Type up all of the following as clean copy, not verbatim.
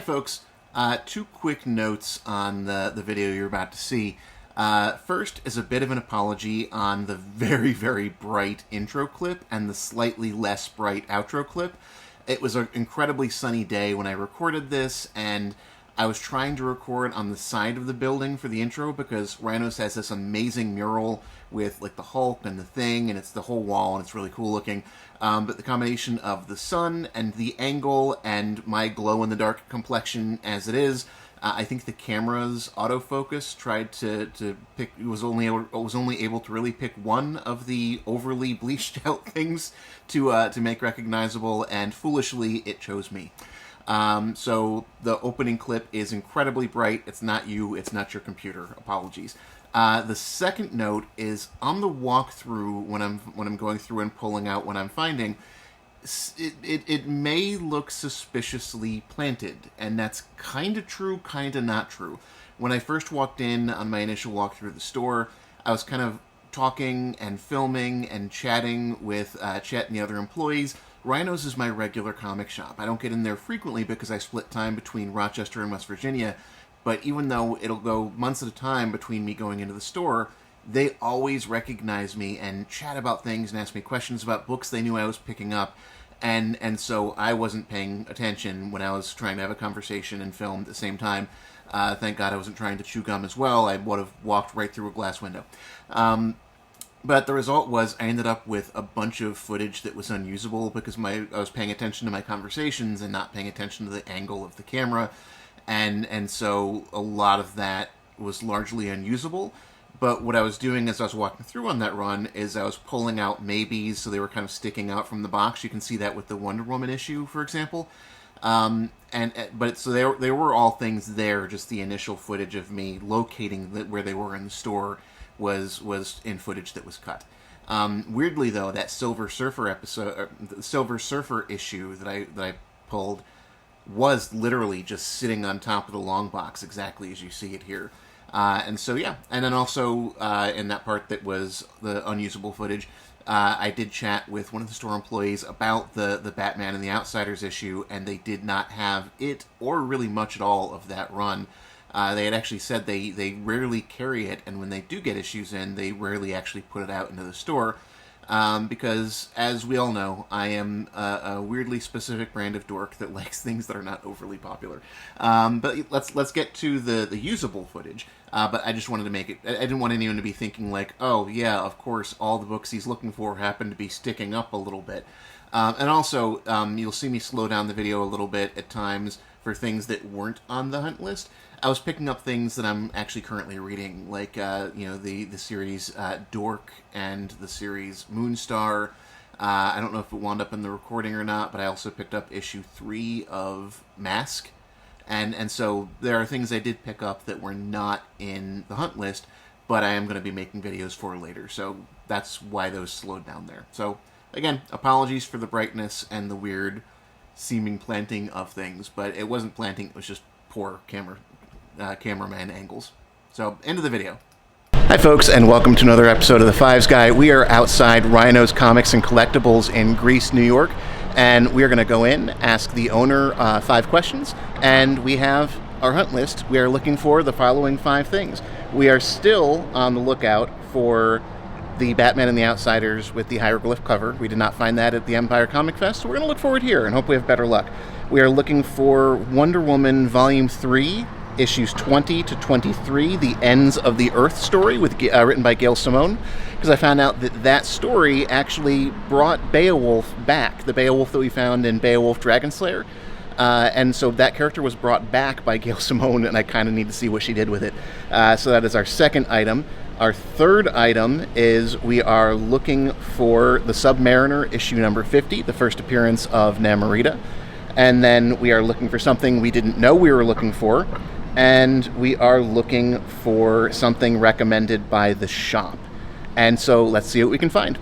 folks. Two quick notes on the video you're about to see. First is a bit of an apology on the very, very bright intro clip and the slightly less bright outro clip. It was an incredibly sunny day when I recorded this, and I was trying to record on the side of the building for the intro because Rhinos has this amazing mural with like the Hulk and the Thing, and it's the whole wall, and it's really cool looking. But the combination of the sun and the angle and my glow-in-the-dark complexion as it is, I think the camera's autofocus tried to pick. It was only able to really pick one of the overly bleached out things to make recognizable, and foolishly it chose me. So the opening clip is incredibly bright. It's not you. It's not your computer. Apologies. The second note is on the walkthrough when I'm going through and pulling out what I'm finding. It may look suspiciously planted, and that's kind of true, kind of not true. When I first walked in on my initial walk through the store, I was kind of talking and filming and chatting with Chet and the other employees. Rhinos is my regular comic shop. I don't get in there frequently because I split time between Rochester and West Virginia, but even though it'll go months at a time between me going into the store, they always recognize me and chat about things and ask me questions about books they knew I was picking up, and so I wasn't paying attention when I was trying to have a conversation and film at the same time. Thank God I wasn't trying to chew gum as well. I would have walked right through a glass window. But the result was I ended up with a bunch of footage that was unusable because I was paying attention to my conversations and not paying attention to the angle of the camera, and so a lot of that was largely unusable. But what I was doing as I was walking through on that run is I was pulling out maybes, so they were kind of sticking out from the box. You can see that with the Wonder Woman issue, for example. So they were all things there. Just the initial footage of me locating where they were in the store was in footage that was cut. Weirdly, though, that Silver Surfer issue that I pulled was literally just sitting on top of the long box, exactly as you see it here. And so, yeah. And then also, in that part that was the unusable footage, I did chat with one of the store employees about the Batman and the Outsiders issue, and they did not have it, or really much at all, of that run. They had actually said they rarely carry it, and when they do get issues in, they rarely actually put it out into the store. Because, as we all know, I am a weirdly specific brand of dork that likes things that are not overly popular. But let's get to the usable footage. But I just wanted to make it. I didn't want anyone to be thinking like, oh yeah, of course, all the books he's looking for happen to be sticking up a little bit. And also, you'll see me slow down the video a little bit at times for things that weren't on the hunt list. I was picking up things that I'm actually currently reading, like the series Dork and the series Moonstar. I don't know if it wound up in the recording or not, but I also picked up issue 3 of Mask, and so there are things I did pick up that were not in the hunt list, but I am going to be making videos for later, so that's why those slowed down there. So again, apologies for the brightness and the weird seeming planting of things, but it wasn't planting; it was just poor cameraman angles. So, end of the video. Hi folks, and welcome to another episode of The Fives Guy. We are outside Rhinos Comics and Collectibles in Greece, New York, and we are going to go in, ask the owner 5 questions, and we have our hunt list. We are looking for the following 5 things. We are still on the lookout for the Batman and the Outsiders with the hieroglyph cover. We did not find that at the Empire Comic Fest, so we're going to look for it here and hope we have better luck. We are looking for Wonder Woman Volume 3, issues 20 to 23, the Ends of the Earth story, written by Gail Simone, because I found out that story actually brought Beowulf back, the Beowulf that we found in Beowulf Dragonslayer. And so that character was brought back by Gail Simone, and I kind of need to see what she did with it. So that is our second item. Our third item is we are looking for the Submariner, issue number 50, the first appearance of Namorita. And then we are looking for something we didn't know we were looking for, and we are looking for something recommended by the shop. And so let's see what we can find.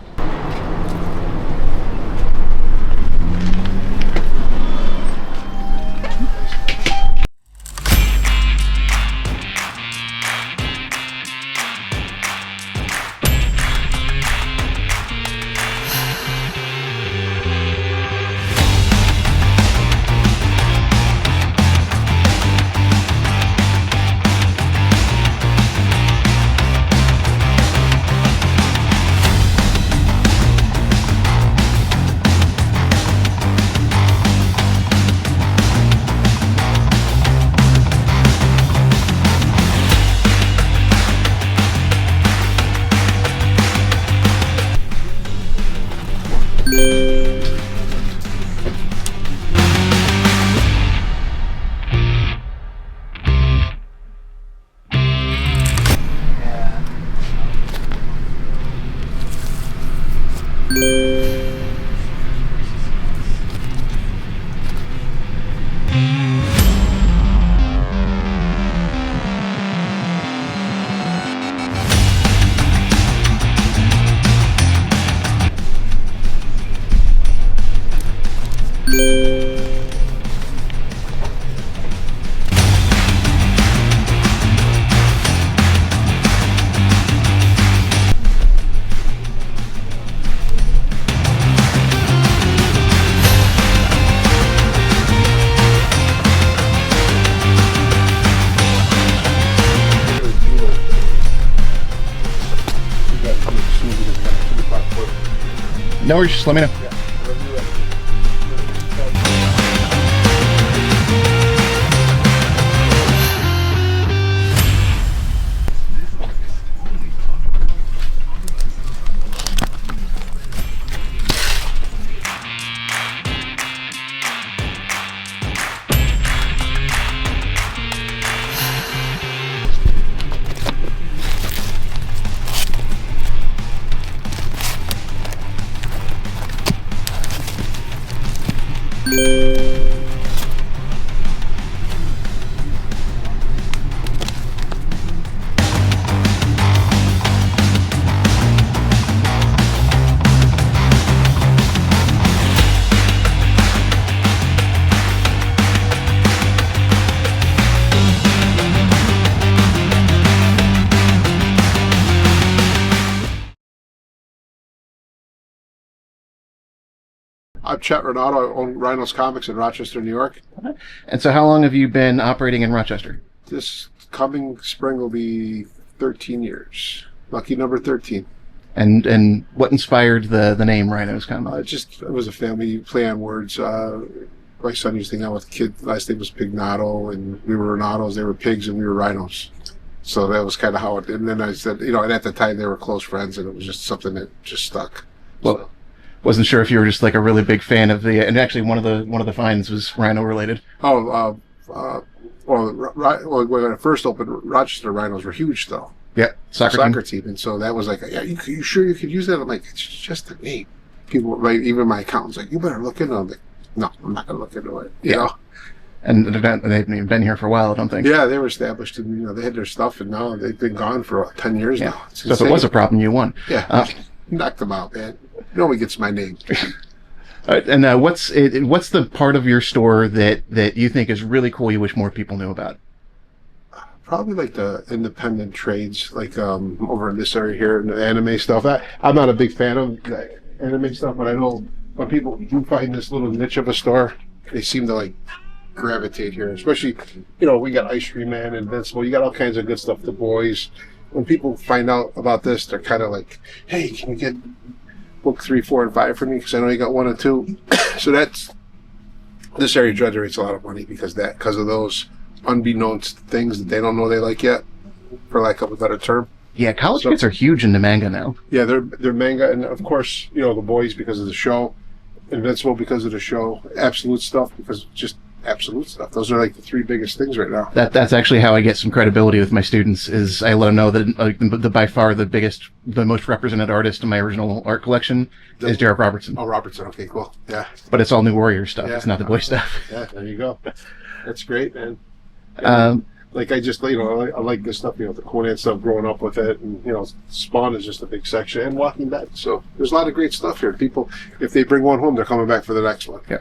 No worries, just let me know. Yeah, whatever you're ready. I'm Chet Rhinos. I own Rhinos Comics in Rochester, New York. And so how long have you been operating in Rochester? This coming spring will be 13 years. Lucky number 13. And what inspired the name Rhinos Comics? It was a family play on words. My son used to hang out with a kid. Last name was Pignato, and we were Renatos. They were pigs, and we were rhinos. So that was kind of how it. And then I said, and at the time they were close friends, and it was just something that just stuck. Well, so. Wasn't sure if you were just like a really big fan of the. And actually, one of the finds was Rhino related. Well, when I first opened, Rochester Rhinos were huge, though. Yeah, soccer team. And so that was like, yeah, you sure you could use that? I'm like, it's just a name. People, like, even my accountant's like, you better look into it. I'm like, no, I'm not going to look into it. You know? And they've even been here for a while, I don't think. Yeah, they were established, and they had their stuff, and now they've been gone for 10 years now. So if it was a problem, you won. Yeah, knocked them out, man. Nobody gets my name. All right, and what's the part of your store that you think is really cool? You wish more people knew about? Probably like the independent trades, like over in this area here, and the anime stuff. I'm not a big fan of the anime stuff, but I know when people do find this little niche of a store, they seem to like gravitate here. Especially, we got Ice Cream Man, Invincible. You got all kinds of good stuff. The boys. When people find out about this, they're kind of like, "Hey, can you get book 3, 4, and 5 for me? Because I know you got 1 and 2." So this area generates a lot of money because of those unbeknownst things that they don't know they like yet, for lack of a better term. Yeah, college kids are huge into manga now. Yeah, they're manga, and of course, the boys because of the show, Invincible because of the show, Absolute stuff because just Absolute stuff. Those are like the 3 biggest things right now. That's actually how I get some credibility with my students. Is I let them know that by far the most represented artist in my original art collection is Derek Robertson. Oh, Robertson. Okay, cool. Yeah. But it's all New Warrior stuff. Yeah. It's not the boy stuff. Yeah, there you go. That's great, man. Like I just, I like this stuff, the Conan stuff, growing up with it, and Spawn is just a big section, and Walking Dead. So there's a lot of great stuff here. People, if they bring one home, they're coming back for the next one. Yeah.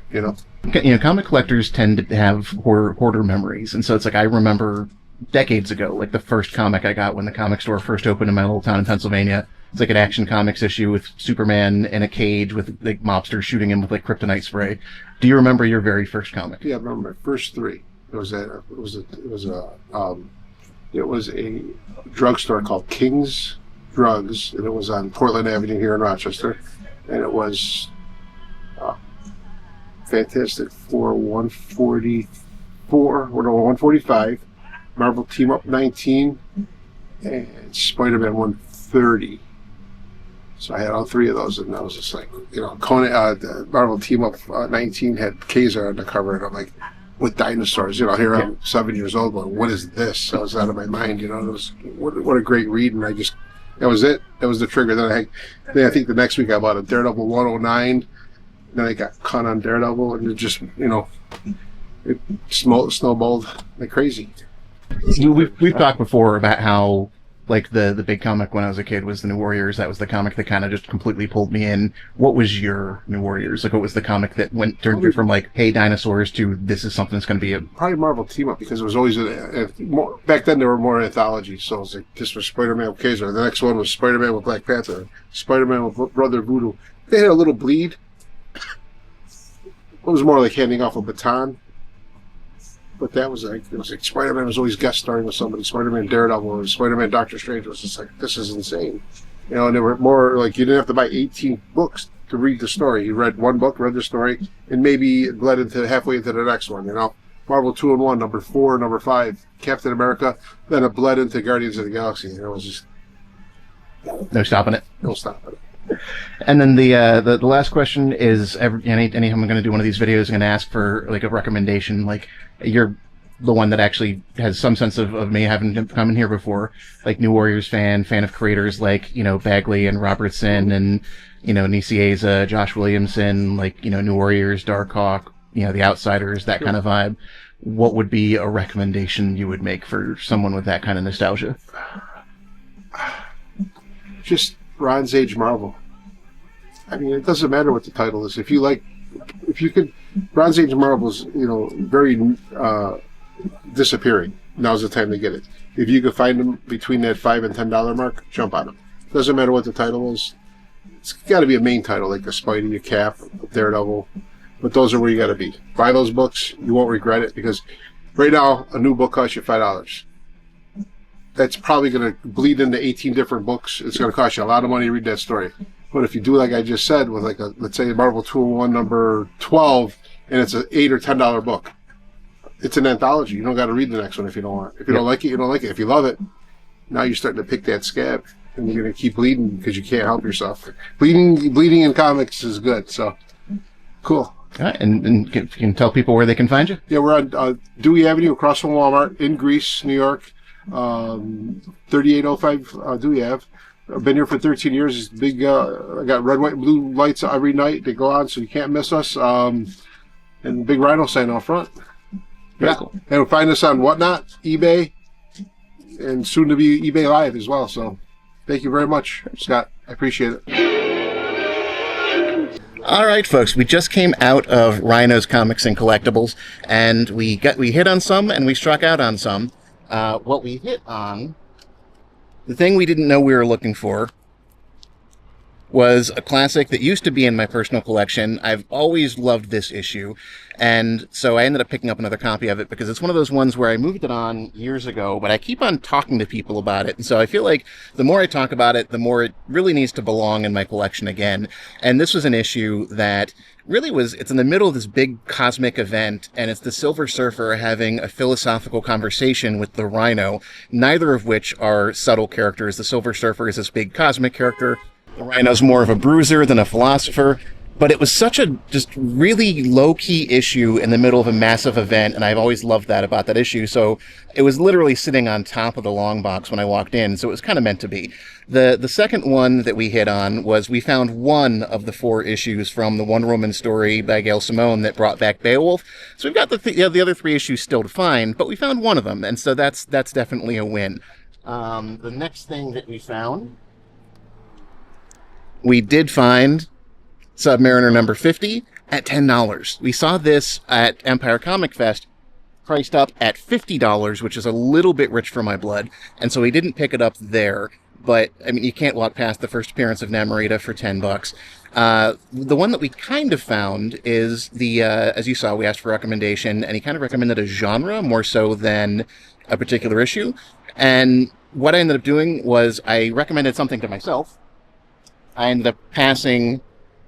Comic collectors tend to have hoarder memories, and so it's like I remember decades ago, like the first comic I got when the comic store first opened in my little town in Pennsylvania. It's like an Action Comics issue with Superman in a cage with like mobsters shooting him with like kryptonite spray. Do you remember your very first comic? Yeah, I remember my first 3. It was a drugstore called King's Drugs, and it was on Portland Avenue here in Rochester, and it was Fantastic Four 145, Marvel Team Up 19, and Spider-Man 130. So I had all 3 of those, and I was just like, Conan, the Marvel Team Up 19 had Kaiser on the cover, and I'm like, with dinosaurs, here I'm 7 years old going, what is this? I was out of my mind, it was what a great read, and that was it. That was the trigger. Then I think the next week I bought a Daredevil 109. Then I got caught on Daredevil, and it just it snowballed like crazy. We've talked before about how like the big comic when I was a kid was the New Warriors. That was the comic that kind of just completely pulled me in. What was your New Warriors? Like, what was the comic that turned you from like, hey, dinosaurs to this is something that's going to be probably Marvel Team Up, because it was always more, back then there were more anthologies. So it was like, this was Spider-Man with Kaiser. The next one was Spider-Man with Black Panther. Spider-Man with Brother Voodoo. They had a little bleed. It was more like handing off a baton. But that was like, it was like Spider-Man was always guest starring with somebody. Spider-Man Daredevil, or Spider-Man Doctor Strange was just like, this is insane. You know, and they were more like you didn't have to buy 18 books to read the story. You read one book, read the story, and maybe bled into halfway into the next one. You know, Marvel 2-in-1, number 4, number 5, Captain America, then it bled into Guardians of the Galaxy. You know, it was just No stopping it. no stopping. And then the last question is, anytime I'm going to do one of these videos, I'm going to ask for like a recommendation. Like, you're the one that actually has some sense of me having come in here before, like New Warriors fan of creators like, Bagley and Robertson and, Nicieza, Josh Williamson, like, New Warriors, Darkhawk, The Outsiders, that kind of vibe. What would be a recommendation you would make for someone with that kind of nostalgia? Just Bronze Age Marvel. I mean, it doesn't matter what the title is. If you could, Bronze Age Marvel's, very disappearing. Now's the time to get it. If you could find them between that $5 and $10 mark, jump on them. Doesn't matter what the title is. It's got to be a main title, like a Spidey, a Cap, a Daredevil. But those are where you got to be. Buy those books. You won't regret it, because right now a new book costs you $5. That's probably going to bleed into 18 different books. It's going to cost you a lot of money to read that story. But if you do like I just said, with like let's say Marvel 2-in-1 number 12, and it's an $8 or $10 book, it's an anthology. You don't got to read the next one if you don't want. If you don't like it, you don't like it. If you love it, now you're starting to pick that scab, and you're going to keep bleeding because you can't help yourself. Bleeding in comics is good. So cool. All right, and can tell people where they can find you? Yeah, we're on Dewey Avenue across from Walmart in Greece, New York. 3805 Dewey Ave. I've been here for 13 years. It's big. I got red, white, and blue lights every night. They go on, so you can't miss us. And big Rhino sign out front. Very cool. And find us on Whatnot, eBay, and soon to be eBay Live as well. So thank you very much, Scott. I appreciate it. All right, folks, we just came out of Rhinos Comics and Collectibles, and we hit on some, and we struck out on some. What we hit on, the thing we didn't know we were looking for, was a classic that used to be in my personal collection. I've always loved this issue, and so I ended up picking up another copy of it because it's one of those ones where I moved it on years ago, but I keep on talking to people about it, and so I feel like the more I talk about it, the more it really needs to belong in my collection again. And this was an issue that really it's in the middle of this big cosmic event, and it's the Silver Surfer having a philosophical conversation with the Rhino, neither of which are subtle characters. The Silver Surfer is this big cosmic character. The Rhino's more of a bruiser than a philosopher. But it was such a just really low-key issue in the middle of a massive event, and I've always loved that about that issue. So it was literally sitting on top of the long box when I walked in, so it was kind of meant to be. The second one that we hit on was we found one of the 4 issues from the Wonder Woman story by Gail Simone that brought back Beowulf. So we've got the other 3 issues still to find, but we found one of them, and so that's definitely a win. The next thing that we did find Submariner number 50 at $10. We saw this at Empire Comic Fest priced up at $50, which is a little bit rich for my blood, and so we didn't pick it up there. But I mean, you can't walk past the first appearance of Namorita for $10. The one that we kind of found is as you saw, we asked for a recommendation, and he kind of recommended a genre more so than a particular issue. And what I ended up doing was I recommended something to myself. I ended up passing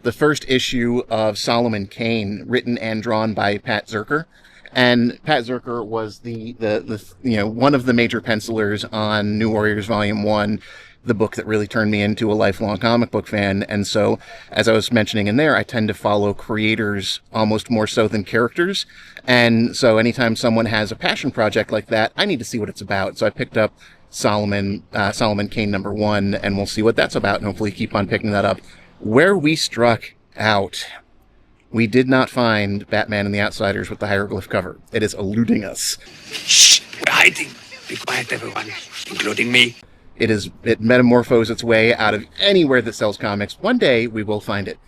the first issue of Solomon Kane, written and drawn by Pat Zerker. And Pat Zerker was the one of the major pencilers on New Warriors Volume 1, the book that really turned me into a lifelong comic book fan. And so, as I was mentioning in there, I tend to follow creators almost more so than characters. And so anytime someone has a passion project like that, I need to see what it's about. So I picked up Solomon Kane number 1, and we'll see what that's about, and hopefully keep on picking that up. Where we struck out, we did not find Batman and the Outsiders with the hieroglyph cover. It is eluding us. Shh! We're hiding! Be quiet, everyone, including me. It metamorphoses its way out of anywhere that sells comics. One day, we will find it.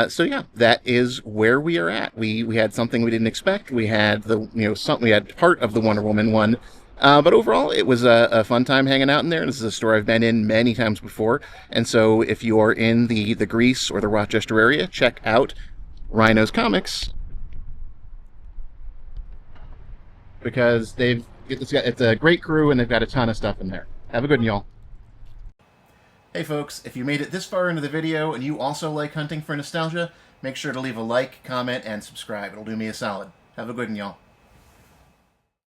So yeah, that is where we are at. We had something we didn't expect. We had we had part of the Wonder Woman one. But overall, it was a fun time hanging out in there. This is a store I've been in many times before. And so if you are in the Greece or the Rochester area, check out Rhinos Comics. Because it's a great crew, and they've got a ton of stuff in there. Have a good one, y'all. Hey folks, if you made it this far into the video and you also like hunting for nostalgia, make sure to leave a like, comment, and subscribe. It'll do me a solid. Have a good one, y'all.